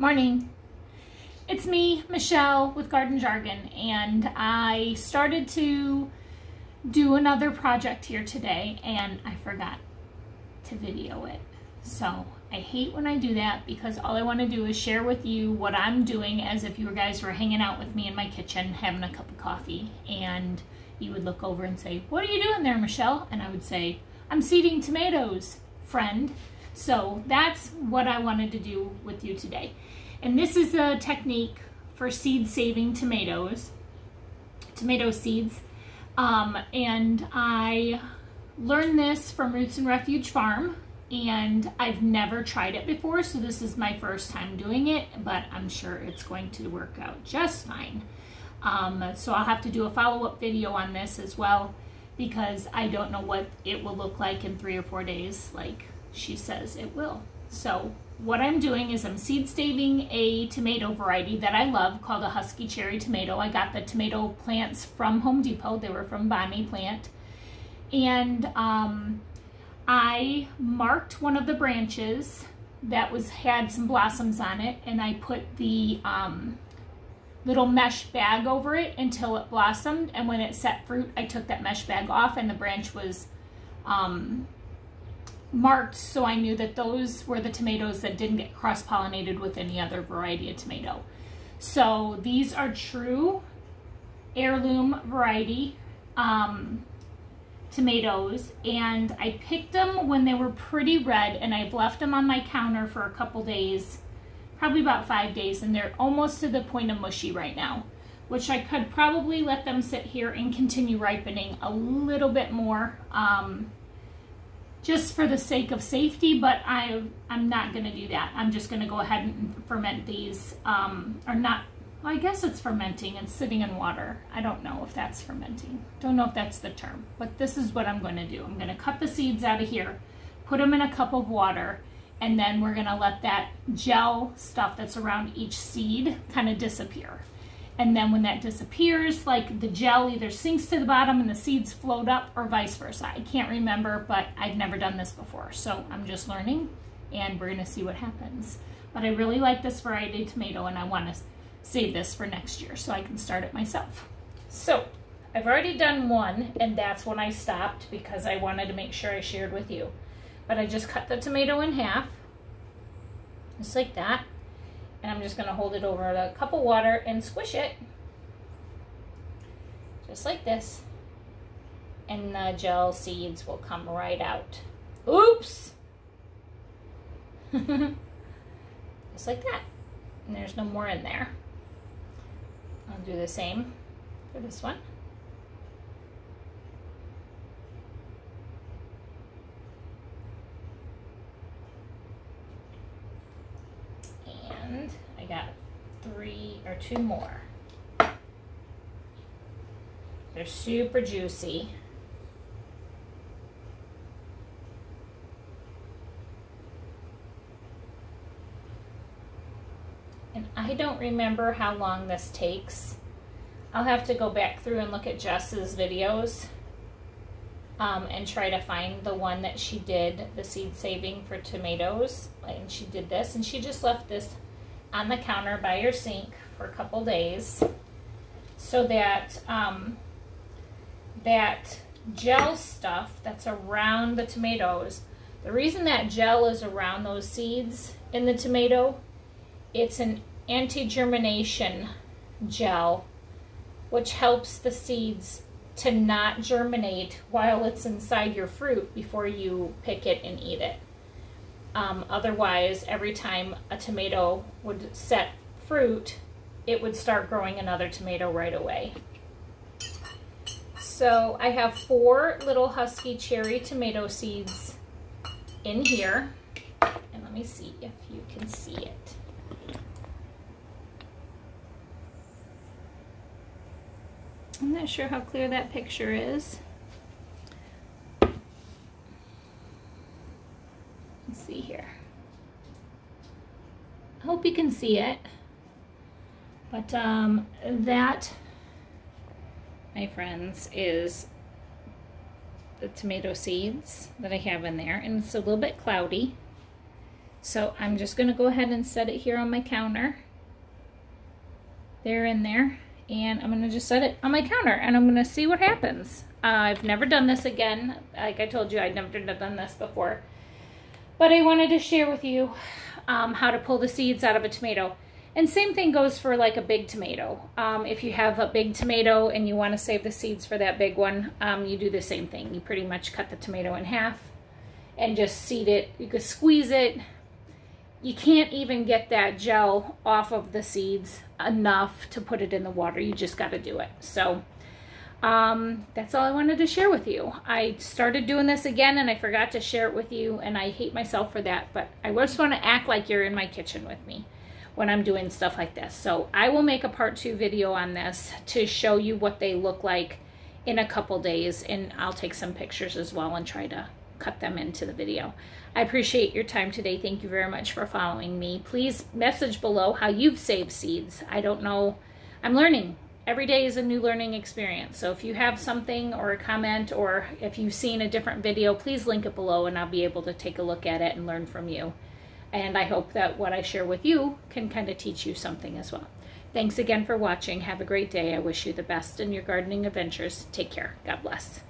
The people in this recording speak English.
Morning. It's me, Michelle, with Garden Jargon, and I started to do another project here today, and I forgot to video it. So I hate when I do that because all I want to do is share with you what I'm doing as if you guys were hanging out with me in my kitchen having a cup of coffee, and you would look over and say, "What are you doing there, Michelle?" And I would say, "I'm seeding tomatoes, friend." So that's what I wanted to do with you today. And this is a technique for seed saving tomatoes, tomato seeds. And I learned this from Roots and Refuge Farm, and I've never tried it before, so this is my first time doing it, but I'm sure it's going to work out just fine. So I'll have to do a follow-up video on this as well, because I don't know what it will look like in 3 or 4 days, like she says it will. So what I'm doing is I'm seed saving a tomato variety that I love called a husky cherry tomato. I got the tomato plants from Home Depot. They were from Bonnie Plant. And I marked one of the branches that had some blossoms on it, and I put the little mesh bag over it until it blossomed, and when it set fruit I took that mesh bag off, and the branch was marked, so I knew that those were the tomatoes that didn't get cross-pollinated with any other variety of tomato. So these are true heirloom variety tomatoes, and I picked them when they were pretty red, and I've left them on my counter for a couple days, probably about 5 days, and they're almost to the point of mushy right now, which I could probably let them sit here and continue ripening a little bit more, just for the sake of safety, but I'm not going to do that. I'm just going to go ahead and ferment these, or not, well, I guess it's fermenting and sitting in water. I don't know if that's fermenting. Don't know if that's the term, but this is what I'm going to do. I'm going to cut the seeds out of here, put them in a cup of water, and then we're going to let that gel stuff that's around each seed kind of disappear. And then when that disappears, like the gel either sinks to the bottom and the seeds float up, or vice versa. I can't remember, but I've never done this before. So I'm just learning, and we're gonna see what happens. But I really like this variety of tomato, and I wanna save this for next year so I can start it myself. So I've already done one, and that's when I stopped because I wanted to make sure I shared with you. But I just cut the tomato in half, just like that. And I'm just going to hold it over a cup of water and squish it, just like this. And the gel seeds will come right out. Oops! Just like that. And there's no more in there. I'll do the same for this one. And I got 3 or 2 more. They're super juicy. And I don't remember how long this takes. I'll have to go back through and look at Jess's videos and try to find the one that she did, the seed saving for tomatoes. And she did this, and she just left this on the counter by your sink for a couple days so that that gel stuff that's around the tomatoes, the reason that gel is around those seeds in the tomato, it's an anti-germination gel, which helps the seeds to not germinate while it's inside your fruit before you pick it and eat it. Otherwise, every time a tomato would set fruit, it would start growing another tomato right away. So I have 4 little husky cherry tomato seeds in here. And let me see if you can see it. I'm not sure how clear that picture is. Let's see here. I hope you can see it. But that, my friends, is the tomato seeds that I have in there, and it's a little bit cloudy. So I'm just going to go ahead and set it here on my counter. They're in there, and I'm going to just set it on my counter, and I'm going to see what happens. I've never done this again. Like I told you, I'd never done this before. But I wanted to share with you how to pull the seeds out of a tomato. And same thing goes for like a big tomato. If you have a big tomato and you want to save the seeds for that big one, you do the same thing. You pretty much cut the tomato in half and just seed it. You could squeeze it. You can't even get that gel off of the seeds enough to put it in the water. You just got to do it. So that's all I wanted to share with you. I started doing this again and I forgot to share it with you, and I hate myself for that, but I just want to act like you're in my kitchen with me when I'm doing stuff like this. So I will make a part 2 video on this to show you what they look like in a couple days, and I'll take some pictures as well and try to cut them into the video. I appreciate your time today. Thank you very much for following me. Please message below how you've saved seeds. I don't know. I'm learning. Every day is a new learning experience. So if you have something or a comment, or if you've seen a different video, please link it below and I'll be able to take a look at it and learn from you. And I hope that what I share with you can kind of teach you something as well. Thanks again for watching. Have a great day. I wish you the best in your gardening adventures. Take care. God bless.